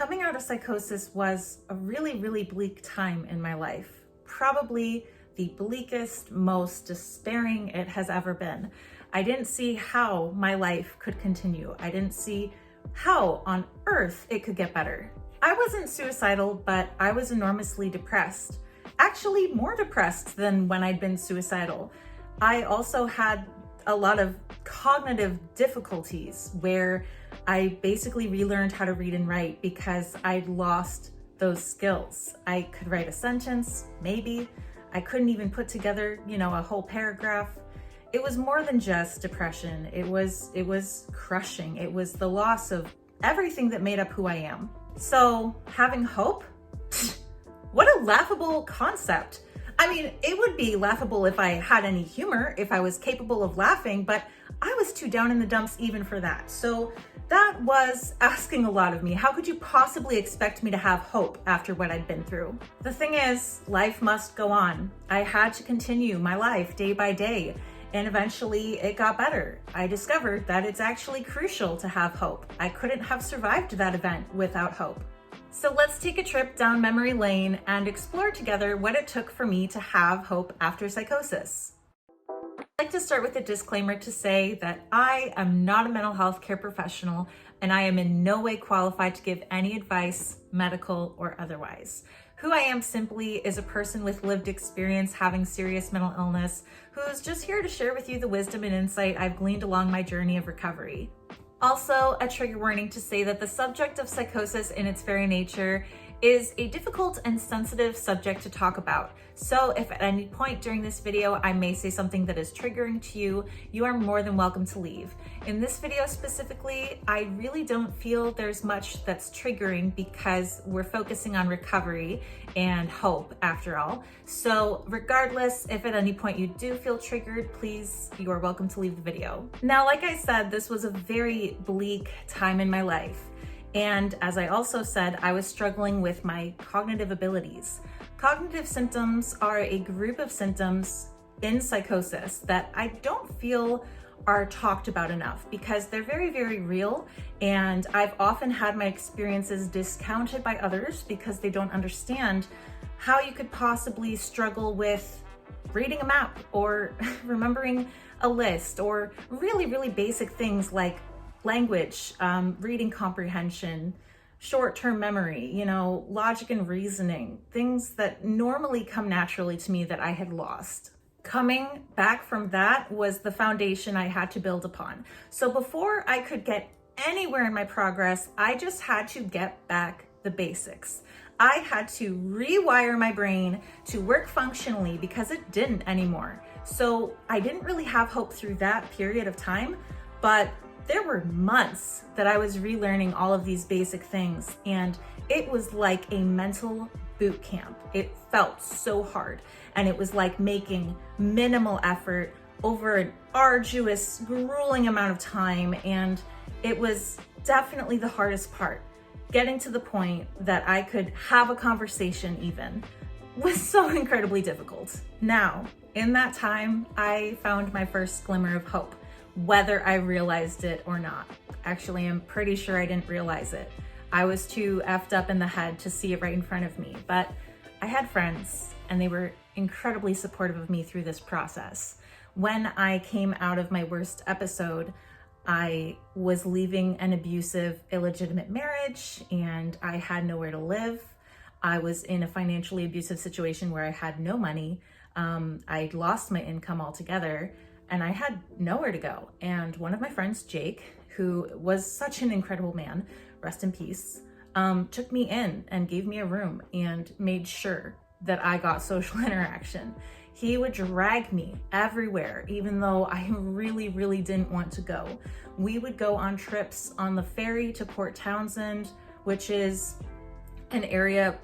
Coming out of psychosis was a really, really bleak time in my life. Probably the bleakest, most despairing it has ever been. I didn't see how my life could continue. I didn't see how on earth it could get better. I wasn't suicidal, but I was enormously depressed. Actually, more depressed than when I'd been suicidal. I also had a lot of cognitive difficulties where I basically relearned how to read and write because I'd lost those skills. I could write a sentence, maybe. I couldn't even put together, a whole paragraph. It was more than just depression. It was crushing. It was the loss of everything that made up who I am. So having hope? What a laughable concept. I mean, it would be laughable if I had any humor, if I was capable of laughing, but I was too down in the dumps even for that. So that was asking a lot of me. How could you possibly expect me to have hope after what I'd been through? The thing is, life must go on. I had to continue my life day by day, and eventually it got better. I discovered that it's actually crucial to have hope. I couldn't have survived that event without hope. So let's take a trip down memory lane and explore together what it took for me to have hope after psychosis. I'd like to start with a disclaimer to say that I am not a mental health care professional and I am in no way qualified to give any advice, medical or otherwise. Who I am simply is a person with lived experience having serious mental illness who's just here to share with you the wisdom and insight I've gleaned along my journey of recovery. Also, a trigger warning to say that the subject of psychosis in its very nature is a difficult and sensitive subject to talk about. So if at any point during this video I may say something that is triggering to you, you are more than welcome to leave. In this video specifically, I really don't feel there's much that's triggering because we're focusing on recovery and hope after all. So regardless, if at any point you do feel triggered, please, you are welcome to leave the video. Now, like I said, this was a very bleak time in my life. And as I also said, I was struggling with my cognitive abilities. Cognitive symptoms are a group of symptoms in psychosis that I don't feel are talked about enough because they're very, very real. And I've often had my experiences discounted by others because they don't understand how you could possibly struggle with reading a map or remembering a list or really, really basic things like language, reading comprehension, short-term memory, logic and reasoning, things that normally come naturally to me that I had lost. Coming back from that was the foundation I had to build upon. So before I could get anywhere in my progress, I just had to get back the basics. I had to rewire my brain to work functionally because it didn't anymore. So I didn't really have hope through that period of time, but there were months that I was relearning all of these basic things, and it was like a mental boot camp. It felt so hard, and it was like making minimal effort over an arduous, grueling amount of time, and it was definitely the hardest part. Getting to the point that I could have a conversation even was so incredibly difficult. Now, in that time, I found my first glimmer of hope, whether I realized it or not. Actually, I'm pretty sure I didn't realize it. I was too effed up in the head to see it right in front of me, but I had friends and they were incredibly supportive of me through this process. When I came out of my worst episode, I was leaving an abusive, illegitimate marriage and I had nowhere to live. I was in a financially abusive situation where I had no money. I'd lost my income altogether. And I had nowhere to go. And one of my friends, Jake, who was such an incredible man, rest in peace, took me in and gave me a room and made sure that I got social interaction. He would drag me everywhere, even though I really, really didn't want to go. We would go on trips on the ferry to Port Townsend, which is an area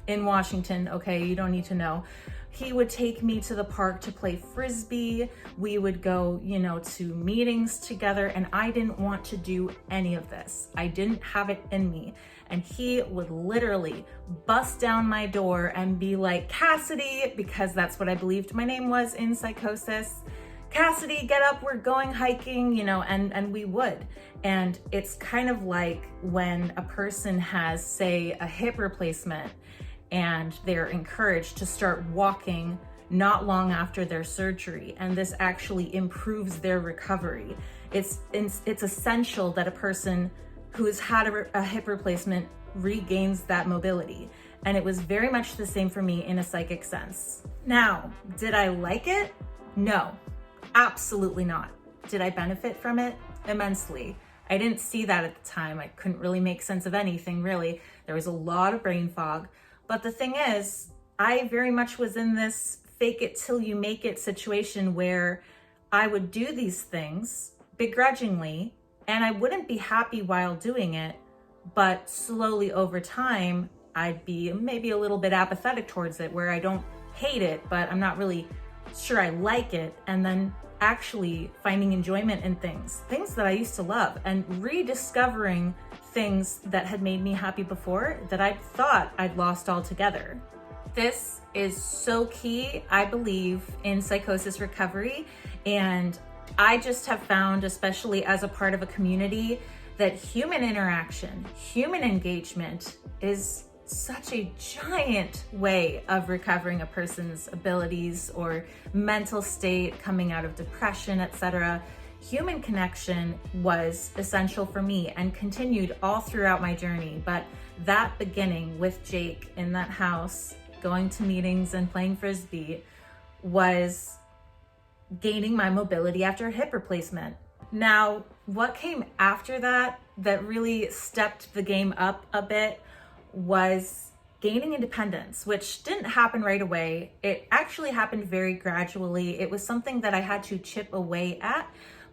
in Washington, okay, you don't need to know. He would take me to the park to play Frisbee. We would go, to meetings together, and I didn't want to do any of this. I didn't have it in me. And he would literally bust down my door and be like, Cassidy, because that's what I believed my name was in psychosis. Cassidy, get up, we're going hiking, you know, and we would. And it's kind of like when a person has, say, a hip replacement and they're encouraged to start walking not long after their surgery, and this actually improves their recovery. It's essential that a person who has had a hip replacement regains that mobility. And it was very much the same for me in a psychic sense. Now, did I like it? No, absolutely not. Did I benefit from it? Immensely. I didn't see that at the time. I couldn't really make sense of anything, really. There was a lot of brain fog. But the thing is, I very much was in this fake it till you make it situation where I would do these things begrudgingly, and I wouldn't be happy while doing it, but slowly over time, I'd be maybe a little bit apathetic towards it, where I don't hate it, but I'm not really sure I like it, and then actually finding enjoyment in things that I used to love, and rediscovering things that had made me happy before that I thought I'd lost altogether. This is so key, I believe, in psychosis recovery, and I just have found, especially as a part of a community, that human interaction, human engagement is such a giant way of recovering a person's abilities or mental state, coming out of depression, etc. Human connection was essential for me and continued all throughout my journey. But that beginning with Jake in that house, going to meetings and playing Frisbee, was gaining my mobility after a hip replacement. Now, what came after that really stepped the game up a bit was gaining independence, which didn't happen right away. It actually happened very gradually. It was something that I had to chip away at,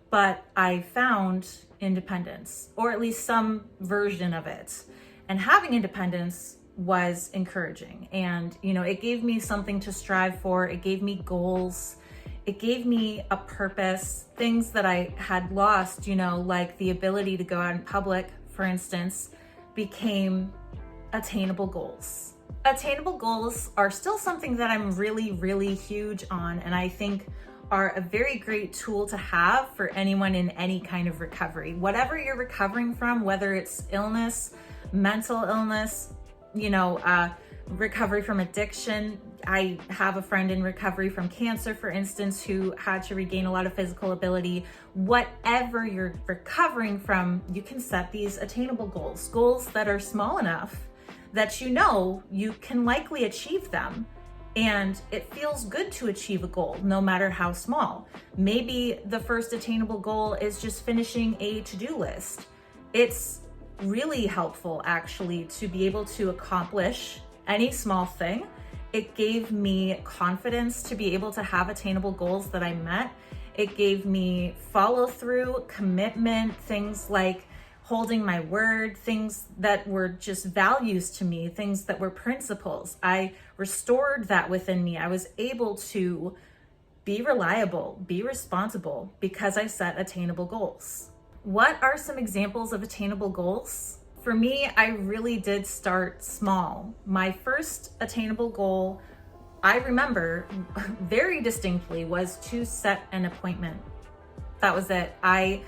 but I found independence, or at least some version of it. And having independence was encouraging. And, you know, it gave me something to strive for. It gave me goals. It gave me a purpose, things that I had lost, you know, like the ability to go out in public, for instance, became attainable goals. Attainable goals are still something that I'm really, really huge on, and I think are a very great tool to have for anyone in any kind of recovery. Whatever you're recovering from, whether it's illness, mental illness, you know, recovery from addiction. I have a friend in recovery from cancer, for instance, who had to regain a lot of physical ability. Whatever you're recovering from, you can set these attainable goals, goals that are small enough that you know you can likely achieve them. And it feels good to achieve a goal, no matter how small. Maybe the first attainable goal is just finishing a to-do list. It's really helpful, actually, to be able to accomplish any small thing. It gave me confidence to be able to have attainable goals that I met. It gave me follow through, commitment, things like holding my word, things that were just values to me, things that were principles. I restored that within me. I was able to be reliable, be responsible, because I set attainable goals. What are some examples of attainable goals? For me, I really did start small. My first attainable goal, I remember very distinctly, was to set an appointment. That was it. I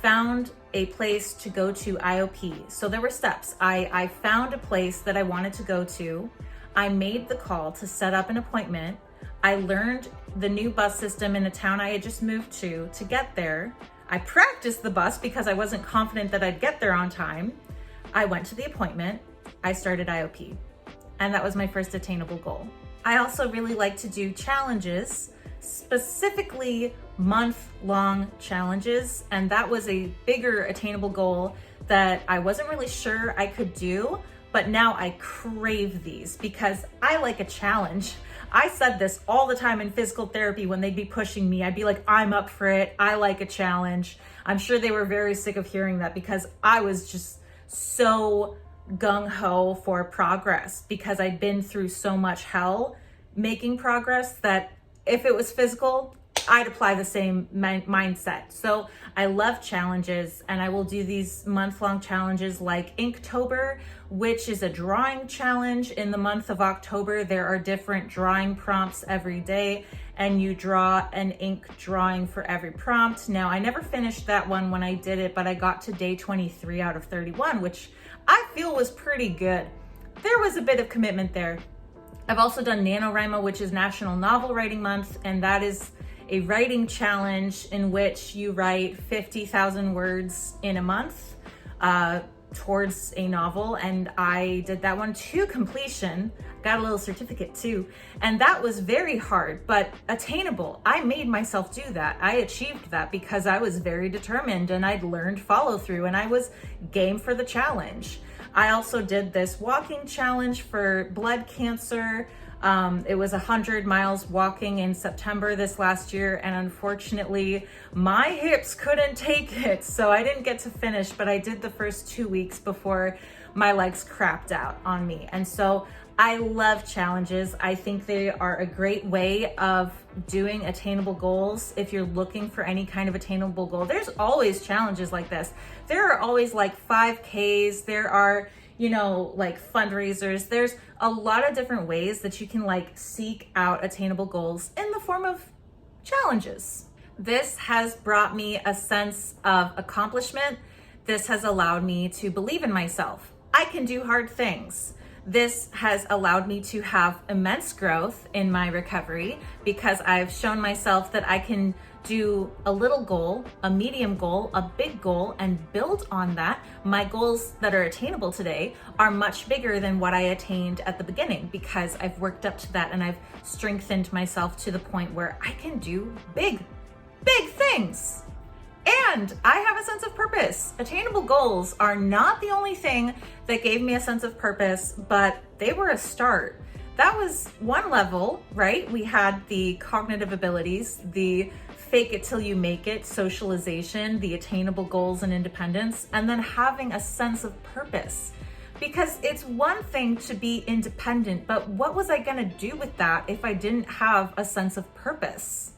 found a place to go to IOP. So there were steps. I found a place that I wanted to go to. I made the call to set up an appointment. I learned the new bus system in the town I had just moved to get there. I practiced the bus because I wasn't confident that I'd get there on time. I went to the appointment. I started IOP. And that was my first attainable goal. I also really like to do challenges, specifically month-long challenges. And that was a bigger attainable goal that I wasn't really sure I could do, but now I crave these because I like a challenge. I said this all the time in physical therapy when they'd be pushing me. I'd be like, I'm up for it. I like a challenge. I'm sure they were very sick of hearing that because I was just so gung-ho for progress because I'd been through so much hell making progress that if it was physical, I'd apply the same mindset. So I love challenges, and I will do these month-long challenges like Inktober, which is a drawing challenge. In the month of October, there are different drawing prompts every day, and you draw an ink drawing for every prompt. Now, I never finished that one when I did it, but I got to day 23 out of 31, which I feel was pretty good. There was a bit of commitment there. I've also done NaNoWriMo, which is National Novel Writing Month, and that is a writing challenge in which you write 50,000 words in a month towards a novel. And I did that one to completion, got a little certificate too. And that was very hard, but attainable. I made myself do that. I achieved that because I was very determined and I'd learned follow through and I was game for the challenge. I also did this walking challenge for blood cancer. It was 100 miles walking in September this last year, and unfortunately my hips couldn't take it, so I didn't get to finish, but I did the first 2 weeks before my legs crapped out on me. And so I love challenges. I think they are a great way of doing attainable goals. If you're looking for any kind of attainable goal, there's always challenges like this. There are always like 5Ks, there are, like fundraisers. There's a lot of different ways that you can like seek out attainable goals in the form of challenges. This has brought me a sense of accomplishment. This has allowed me to believe in myself. I can do hard things. This has allowed me to have immense growth in my recovery because I've shown myself that I can do a little goal, a medium goal, a big goal, and build on that. My goals that are attainable today are much bigger than what I attained at the beginning because I've worked up to that and I've strengthened myself to the point where I can do big things. And I have a sense of purpose. Attainable goals are not the only thing that gave me a sense of purpose, but they were a start. That was one level, right? We had the cognitive abilities, the fake it till you make it, socialization, the attainable goals and independence, and then having a sense of purpose. Because it's one thing to be independent, but what was I gonna do with that if I didn't have a sense of purpose?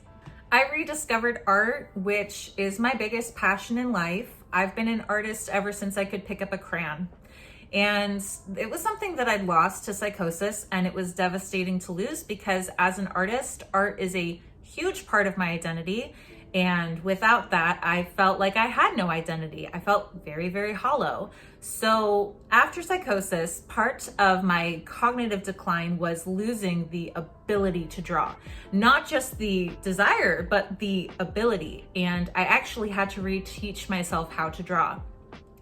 I rediscovered art, which is my biggest passion in life. I've been an artist ever since I could pick up a crayon. And it was something that I'd lost to psychosis, and it was devastating to lose because as an artist, art is a huge part of my identity. And without that, I felt like I had no identity. I felt very, very hollow. So after psychosis, part of my cognitive decline was losing the ability to draw. Not just the desire, but the ability. And I actually had to reteach myself how to draw.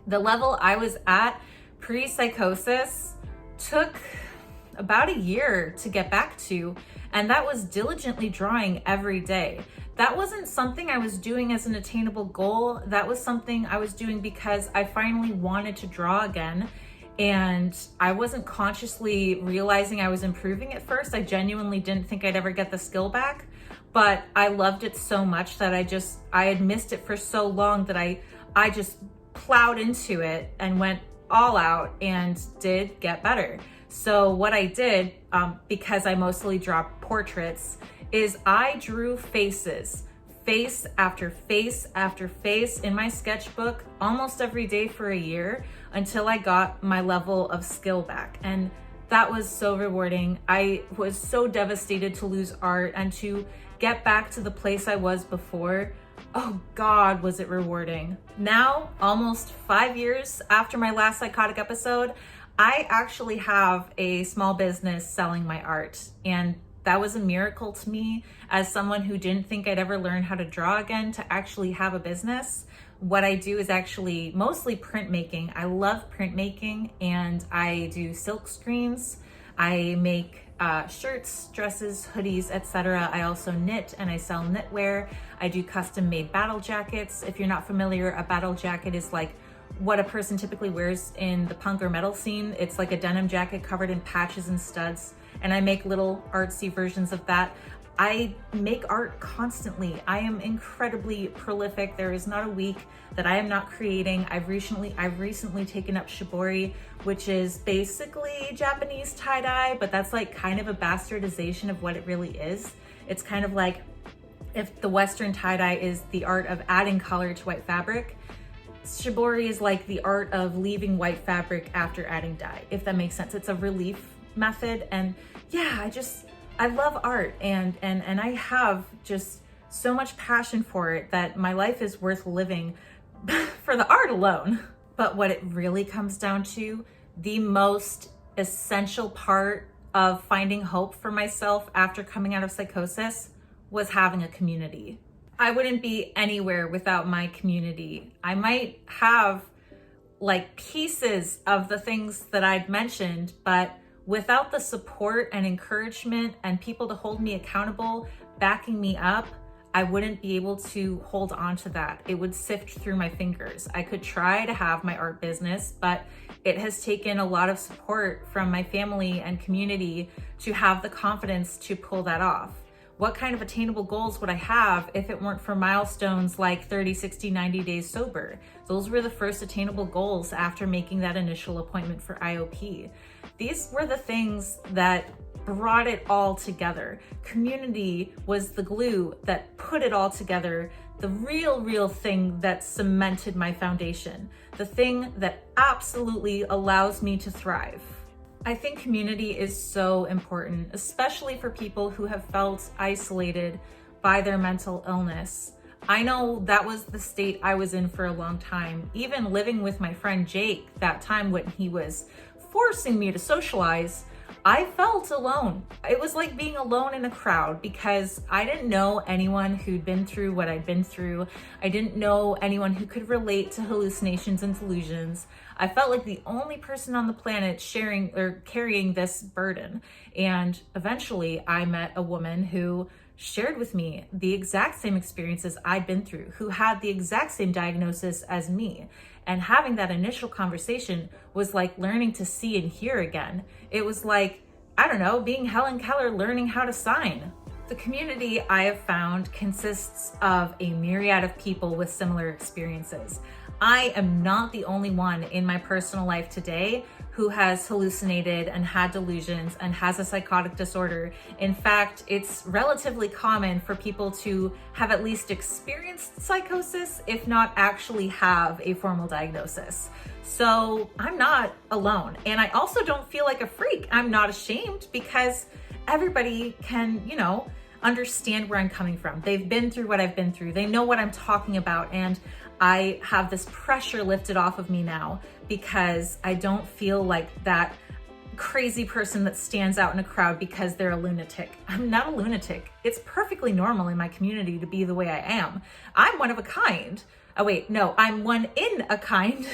The level I was at pre-psychosis took about a year to get back to, and that was diligently drawing every day. That wasn't something I was doing as an attainable goal. That was something I was doing because I finally wanted to draw again. And I wasn't consciously realizing I was improving at first. I genuinely didn't think I'd ever get the skill back, but I loved it so much that I had missed it for so long that I just plowed into it and went all out and did get better. So what I did, because I mostly draw portraits, is I drew faces, face after face after face in my sketchbook almost every day for a year until I got my level of skill back. And that was so rewarding. I was so devastated to lose art, and to get back to the place I was before, oh God, was it rewarding. Now, almost 5 years after my last psychotic episode, I actually have a small business selling my art, and that was a miracle to me as someone who didn't think I'd ever learn how to draw again, to actually have a business. What I do is actually mostly printmaking. I love printmaking, and I do silk screens. I make shirts, dresses, hoodies, etc. I also knit and I sell knitwear. I do custom made battle jackets. If you're not familiar, a battle jacket is like what a person typically wears in the punk or metal scene. It's like a denim jacket covered in patches and studs, and I make little artsy versions of that. I make art constantly. I am incredibly prolific. There is not a week that I am not creating. I've recently taken up shibori, which is basically Japanese tie-dye, but that's like kind of a bastardization of what it really is. It's kind of like If the Western tie-dye is the art of adding color to white fabric, shibori is like the art of leaving white fabric after adding dye, if that makes sense. It's a relief method. And yeah, I love art, and I have just so much passion for it that my life is worth living for the art alone. But what it really comes down to, the most essential part of finding hope for myself after coming out of psychosis, was having a community. I wouldn't be anywhere without my community. I might have like pieces of the things that I'd mentioned, but without the support and encouragement and people to hold me accountable, backing me up, I wouldn't be able to hold on to that. It would sift through my fingers. I could try to have my art business, but it has taken a lot of support from my family and community to have the confidence to pull that off. What kind of attainable goals would I have if it weren't for milestones like 30, 60, 90 days sober? Those were the first attainable goals after making that initial appointment for IOP. These were the things that brought it all together. Community was the glue that put it all together. The real thing that cemented my foundation. The thing that absolutely allows me to thrive. I think community is so important, especially for people who have felt isolated by their mental illness. I know that was the state I was in for a long time. Even living with my friend Jake, that time when he was forcing me to socialize, I felt alone. It was like being alone in a crowd because I didn't know anyone who'd been through what I'd been through. I didn't know anyone who could relate to hallucinations and delusions. I felt like the only person on the planet sharing or carrying this burden. And eventually I met a woman who shared with me the exact same experiences I'd been through, who had the exact same diagnosis as me. And having that initial conversation was like learning to see and hear again. It was like, I don't know, being Helen Keller learning how to sign. The community I have found consists of a myriad of people with similar experiences. I am not the only one in my personal life today who has hallucinated and had delusions and has a psychotic disorder. In fact, it's relatively common for people to have at least experienced psychosis, if not actually have a formal diagnosis. So I'm not alone. And I also don't feel like a freak. I'm not ashamed because everybody can, understand where I'm coming from. They've been through what I've been through. They know what I'm talking about. And I have this pressure lifted off of me now because I don't feel like that crazy person that stands out in a crowd because they're a lunatic. I'm not a lunatic. It's perfectly normal in my community to be the way I am. I'm one of a kind. Oh wait, no, I'm one in a kind.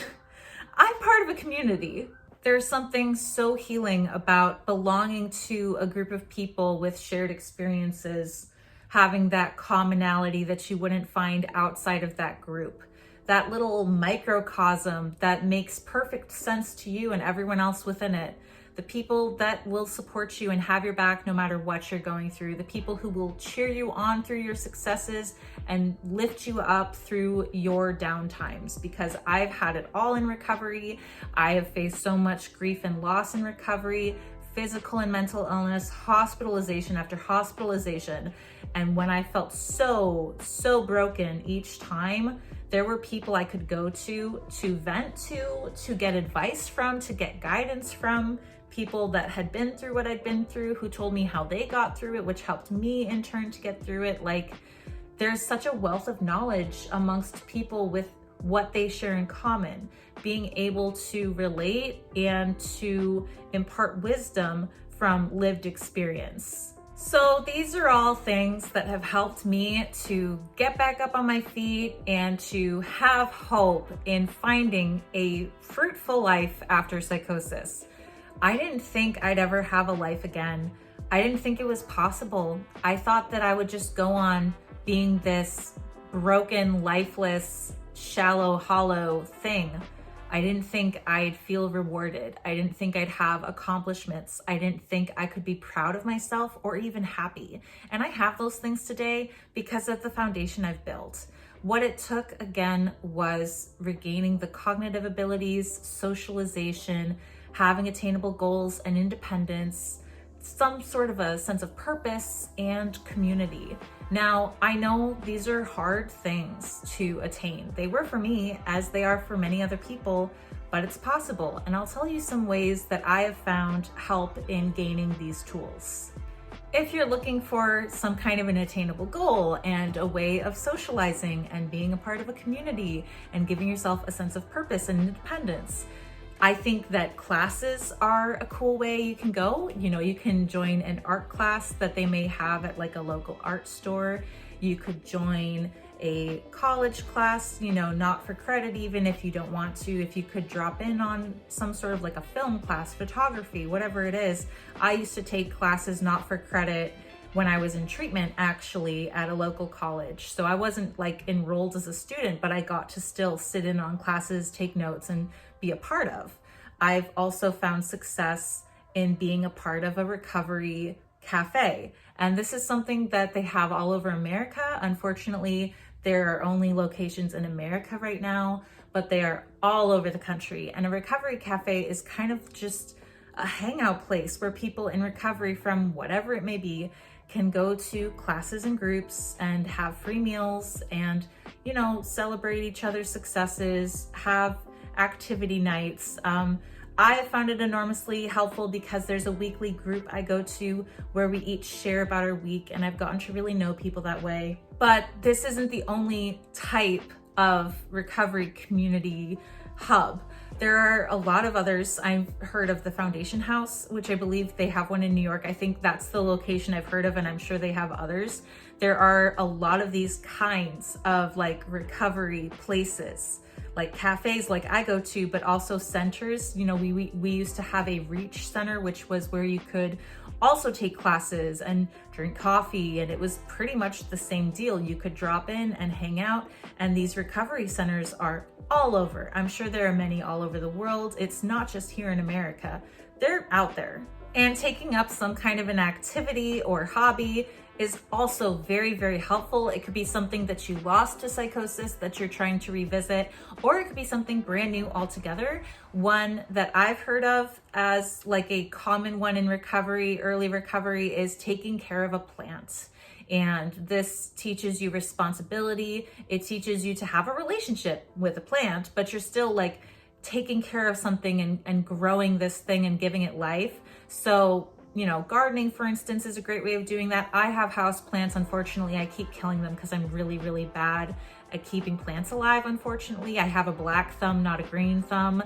I'm part of a community. There's something so healing about belonging to a group of people with shared experiences, having that commonality that you wouldn't find outside of that group. That little microcosm that makes perfect sense to you and everyone else within it. The people that will support you and have your back no matter what you're going through. The people who will cheer you on through your successes and lift you up through your down times. Because I've had it all in recovery. I have faced so much grief and loss in recovery, physical and mental illness, hospitalization after hospitalization. And when I felt so broken each time, there were people I could go to vent to get advice from, to get guidance from, people that had been through what I'd been through, who told me how they got through it, which helped me in turn to get through it. Like, there's such a wealth of knowledge amongst people with what they share in common, being able to relate and to impart wisdom from lived experience. So these are all things that have helped me to get back up on my feet and to have hope in finding a fruitful life after psychosis. I didn't think I'd ever have a life again. I didn't think it was possible. I thought that I would just go on being this broken, lifeless, shallow, hollow thing. I didn't think I'd feel rewarded. I didn't think I'd have accomplishments. I didn't think I could be proud of myself or even happy. And I have those things today because of the foundation I've built. What it took, again, was regaining the cognitive abilities, socialization, having attainable goals and independence, some sort of a sense of purpose and community. Now, I know these are hard things to attain. They were for me, as they are for many other people, but it's possible. And I'll tell you some ways that I have found help in gaining these tools. If you're looking for some kind of an attainable goal and a way of socializing and being a part of a community and giving yourself a sense of purpose and independence, I think that classes are a cool way you can go. You know, you can join an art class that they may have at like a local art store. You could join a college class, you know, not for credit, even if you don't want to. If you could drop in on some sort of like a film class, photography, whatever it is. I used to take classes not for credit when I was in treatment, actually, at a local college. So I wasn't like enrolled as a student, but I got to still sit in on classes, take notes, and be a part of. I've also found success in being a part of a recovery cafe. And this is something that they have all over America. Unfortunately, there are only locations in America right now, but they are all over the country. And a recovery cafe is kind of just a hangout place where people in recovery from whatever it may be can go to classes and groups and have free meals and, you know, celebrate each other's successes, have activity nights. I have found it enormously helpful because there's a weekly group I go to where we each share about our week, and I've gotten to really know people that way. But this isn't the only type of recovery community hub. There are a lot of others. I've heard of the Foundation House, which I believe they have one in New York. I think that's the location I've heard of, and I'm sure they have others. There are a lot of these kinds of like recovery places, like cafes like I go to, but also centers. You know, we used to have a reach center, which was where you could also take classes and drink coffee, and it was pretty much the same deal. You could drop in and hang out, and these recovery centers are all over. I'm sure there are many all over the world. It's not just here in America. They're out there. And taking up some kind of an activity or hobby is also very, very helpful. It could be something that you lost to psychosis that you're trying to revisit, or it could be something brand new altogether. One that I've heard of as like a common one in recovery, early recovery, is taking care of a plant. And this teaches you responsibility. It teaches you to have a relationship with a plant, but you're still like taking care of something and growing this thing and giving it life. So, you know, gardening, for instance, is a great way of doing that. I have house plants. Unfortunately, I keep killing them because I'm really, really bad at keeping plants alive. Unfortunately, I have a black thumb, not a green thumb.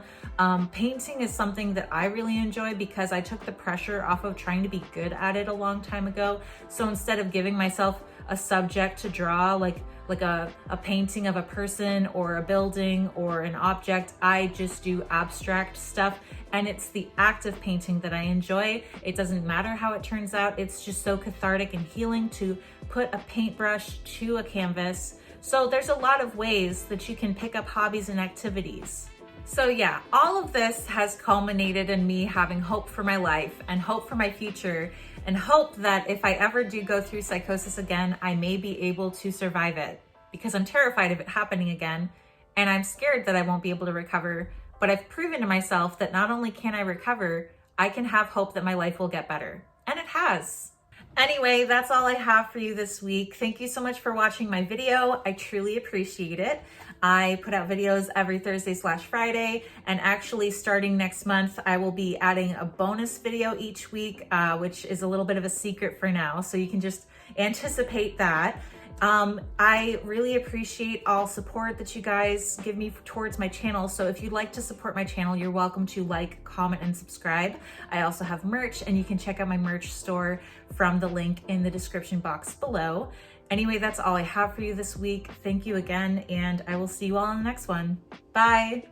Painting is something that I really enjoy because I took the pressure off of trying to be good at it a long time ago. So instead of giving myself a subject to draw, like a painting of a person or a building or an object, I just do abstract stuff. And it's the act of painting that I enjoy. It doesn't matter how it turns out. It's just so cathartic and healing to put a paintbrush to a canvas. So there's a lot of ways that you can pick up hobbies and activities. So yeah, all of this has culminated in me having hope for my life and hope for my future, and hope that if I ever do go through psychosis again, I may be able to survive it, because I'm terrified of it happening again, and I'm scared that I won't be able to recover. But I've proven to myself that not only can I recover, I can have hope that my life will get better. And it has. Anyway, that's all I have for you this week. Thank you so much for watching my video. I truly appreciate it. I put out videos every Thursday/Friday, and actually starting next month, I will be adding a bonus video each week, which is a little bit of a secret for now, so you can just anticipate that. I really appreciate all support that you guys give me towards my channel. So if you'd like to support my channel, you're welcome to like, comment, and subscribe. I also have merch, and you can check out my merch store from the link in the description box below. Anyway, that's all I have for you this week. Thank you again, and I will see you all in the next one. Bye.